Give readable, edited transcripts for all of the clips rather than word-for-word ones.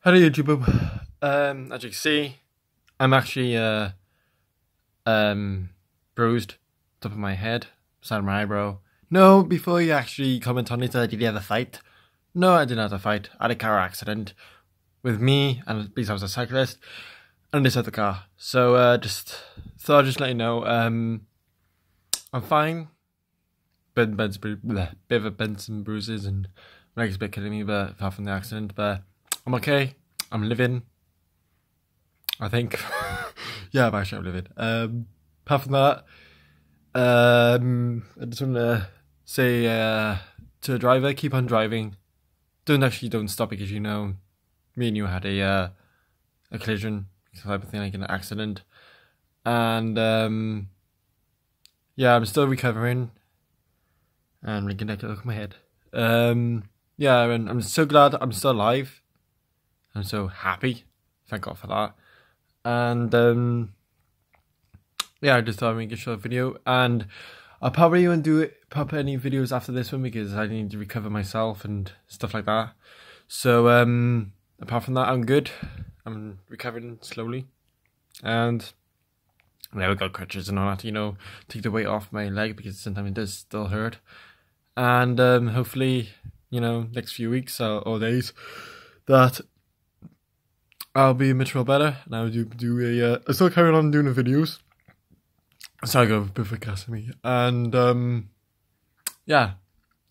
Hello YouTube. As you can see, I'm actually bruised top of my head, side of my eyebrow. No, before you actually comment on it, did you have a fight? No, I didn't have a fight. I had a car accident with me, and because I was a cyclist, and this other car. So just thought I'd just let you know, I'm fine. Bit of a bends and bruises, and my leg's a bit killing me, but apart from the accident, but I'm okay. I'm living, I think. Yeah, I'm living. Apart from that, I just want to say to the driver, keep on driving. Don't stop, because you know, me and you had a collision, type of thing, like an accident, and yeah, I'm still recovering. And I'm gonna look at my head. Yeah, and I'm so glad I'm still alive. I'm so happy. Thank God for that. And yeah, I just thought I'd make a short video, and I probably won't pop any videos after this one because I need to recover myself and stuff like that. So apart from that, I'm good. I'm recovering slowly, and yeah, I've got crutches and all that, you know, take the weight off my leg because sometimes it does still hurt. And hopefully, you know, next few weeks or days, that I'll be much more better, and I'll I still carry on doing the videos. Sorry, I got a bit of a gas in me. And yeah,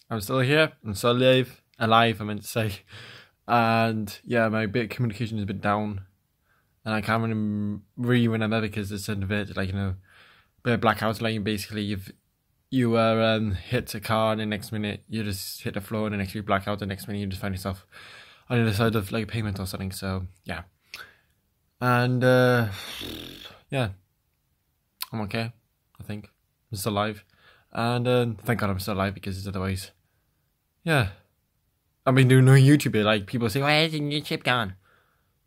I'm still here. I'm still alive, I meant to say. And yeah, my bit of communication has been down, and I can't really remember because it's a bit like, you know, a bit of blackouts. Like basically, if you hit a car and the next minute you just hit the floor, and the next minute you black out, the next minute you just find yourself on the other side of like a pavement or something. So yeah, and yeah, I'm okay. I think I'm still alive, and thank God I'm still alive, because otherwise, yeah, I've been doing no YouTube. Like people say, why isn't YouTube gone?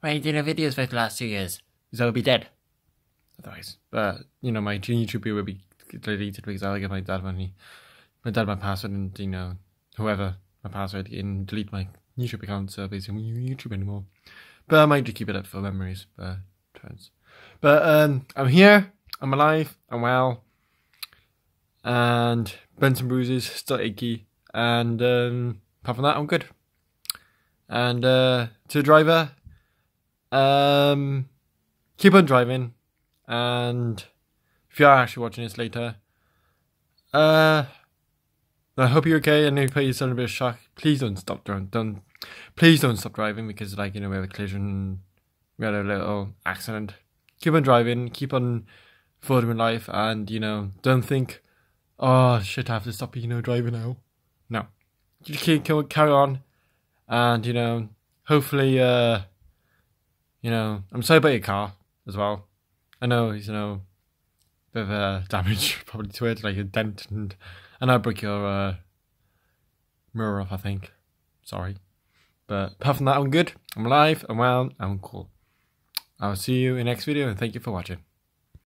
Why are you doing no videos for the last 2 years? Because I would be dead otherwise. But you know, my YouTube would be deleted because I'll get my dad my password, and you know, whoever my password, and delete my YouTube account, so basically YouTube anymore. But I might just keep it up for memories, but I'm here, I'm alive, I'm well, and bends and bruises, still achy, and apart from that, I'm good. And to the driver, keep on driving, and if you are actually watching this later, I hope you're okay. I know you put yourself in a bit of shock. Please don't stop driving. Please don't stop driving, because, like, you know, we had a collision, we had a little accident. Keep on driving, keep on forward in life, and, you know, don't think, oh shit, I have to stop, you know, driving now. No, you keep carry on, and, you know, hopefully, you know, I'm sorry about your car as well. I know, you know, bit of damage probably to it, like a dent, and I broke your mirror off, I think. Sorry. But apart from that, I'm good. I'm alive, I'm well, I'm cool. I'll see you in the next video, and thank you for watching.